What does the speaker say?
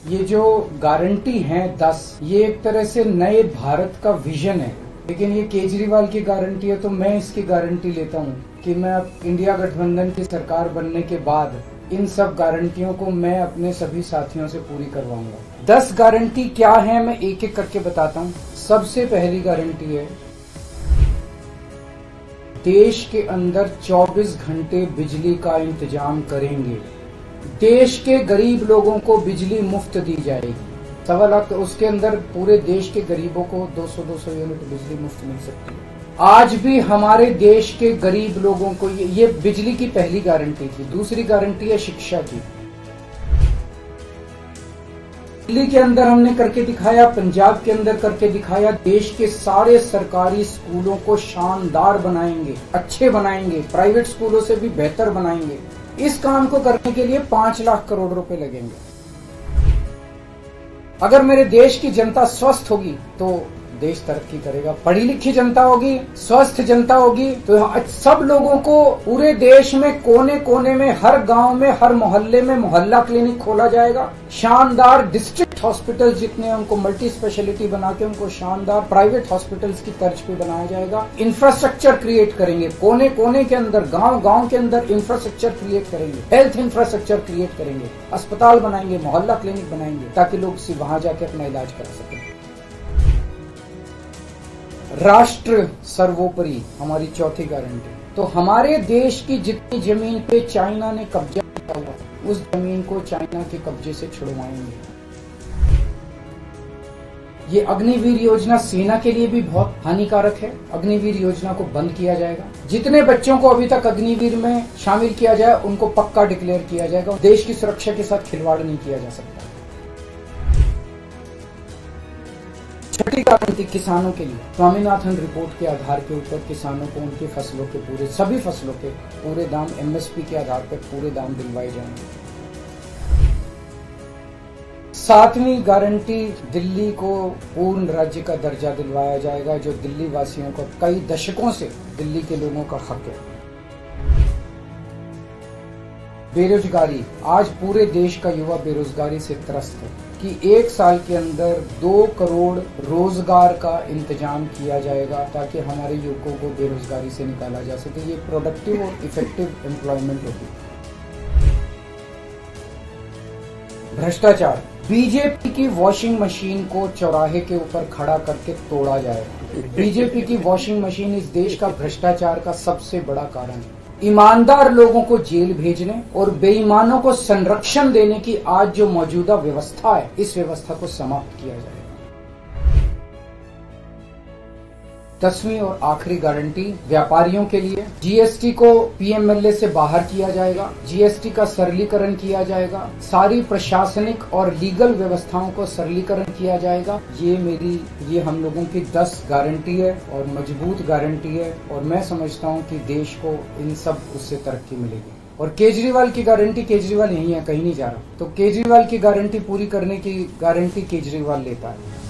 ये जो गारंटी है 10, ये एक तरह से नए भारत का विजन है। लेकिन ये केजरीवाल की गारंटी है, तो मैं इसकी गारंटी लेता हूँ कि मैं अब इंडिया गठबंधन की सरकार बनने के बाद इन सब गारंटियों को मैं अपने सभी साथियों से पूरी करवाऊंगा। 10 गारंटी क्या है, मैं एक एक करके बताता हूँ। सबसे पहली गारंटी है, देश के अंदर 24 घंटे बिजली का इंतजाम करेंगे। देश के गरीब लोगों को बिजली मुफ्त दी जाएगी। 1.25 लाख, उसके अंदर पूरे देश के गरीबों को 200 यूनिट बिजली मुफ्त मिल सकती है। आज भी हमारे देश के गरीब लोगों को ये बिजली की पहली गारंटी थी। दूसरी गारंटी है शिक्षा की। दिल्ली के अंदर हमने करके दिखाया, पंजाब के अंदर करके दिखाया। देश के सारे सरकारी स्कूलों को शानदार बनाएंगे, अच्छे बनाएंगे, प्राइवेट स्कूलों से भी बेहतर बनाएंगे। इस काम को करने के लिए 5 लाख करोड़ रुपए लगेंगे। अगर मेरे देश की जनता स्वस्थ होगी तो देश तरक्की करेगा। पढ़ी लिखी जनता होगी, स्वस्थ जनता होगी, तो सब लोगों को पूरे देश में कोने कोने में, हर गांव में, हर मोहल्ले में मोहल्ला क्लिनिक खोला जाएगा। शानदार डिस्ट्रिक्ट हॉस्पिटल जितने, उनको मल्टी स्पेशलिटी बना के उनको शानदार प्राइवेट हॉस्पिटल्स की तर्ज पे बनाया जाएगा। इंफ्रास्ट्रक्चर क्रिएट करेंगे, कोने कोने के अंदर, गांव गांव के अंदर इंफ्रास्ट्रक्चर क्रिएट करेंगे, हेल्थ इंफ्रास्ट्रक्चर क्रिएट करेंगे, अस्पताल बनाएंगे, मोहल्ला क्लिनिक बनाएंगे, ताकि लोग वहां जाके अपना इलाज करा सकें। राष्ट्र सर्वोपरि हमारी चौथी गारंटी। तो हमारे देश की जितनी जमीन पे चाइना ने कब्जा किया हुआ, उस जमीन को चाइना के कब्जे से छुड़वाएंगे। ये अग्निवीर योजना सेना के लिए भी बहुत हानिकारक है। अग्निवीर योजना को बंद किया जाएगा। जितने बच्चों को अभी तक अग्निवीर में शामिल किया जाए, उनको पक्का डिक्लेयर किया जाएगा। देश की सुरक्षा के साथ खिलवाड़ नहीं किया जा सकता। छठी गारंटी किसानों के लिए। स्वामीनाथन रिपोर्ट के आधार के ऊपर किसानों को उनकी फसलों के सभी फसलों के पूरे दाम एमएसपी के आधार पर पूरे दाम दिलवाए जाएंगे। 7वीं गारंटी, दिल्ली को पूर्ण राज्य का दर्जा दिलवाया जाएगा, जो दिल्ली वासियों को कई दशकों से दिल्ली के लोगों का हक है। बेरोजगारी, आज पूरे देश का युवा बेरोजगारी से त्रस्त है कि 1 साल के अंदर 2 करोड़ रोजगार का इंतजाम किया जाएगा, ताकि हमारे युवकों को बेरोजगारी से निकाला जा सके। ये प्रोडक्टिव और इफेक्टिव एम्प्लॉयमेंट होगी। भ्रष्टाचार, बीजेपी की वॉशिंग मशीन को चौराहे के ऊपर खड़ा करके तोड़ा जाएगा। बीजेपी की वॉशिंग मशीन इस देश का भ्रष्टाचार का सबसे बड़ा कारण है। ईमानदार लोगों को जेल भेजने और बेईमानों को संरक्षण देने की आज जो मौजूदा व्यवस्था है, इस व्यवस्था को समाप्त किया जाएगा। 10वीं और आखिरी गारंटी, व्यापारियों के लिए जीएसटी को पीएमएलए से बाहर किया जाएगा। जीएसटी का सरलीकरण किया जाएगा। सारी प्रशासनिक और लीगल व्यवस्थाओं को सरलीकरण किया जाएगा। ये हम लोगों की 10 गारंटी है और मजबूत गारंटी है, और मैं समझता हूं कि देश को इन सब उससे तरक्की मिलेगी। और केजरीवाल की गारंटी, केजरीवाल यही है, कहीं नहीं जा रहा, तो केजरीवाल की गारंटी पूरी करने की गारंटी केजरीवाल लेता है।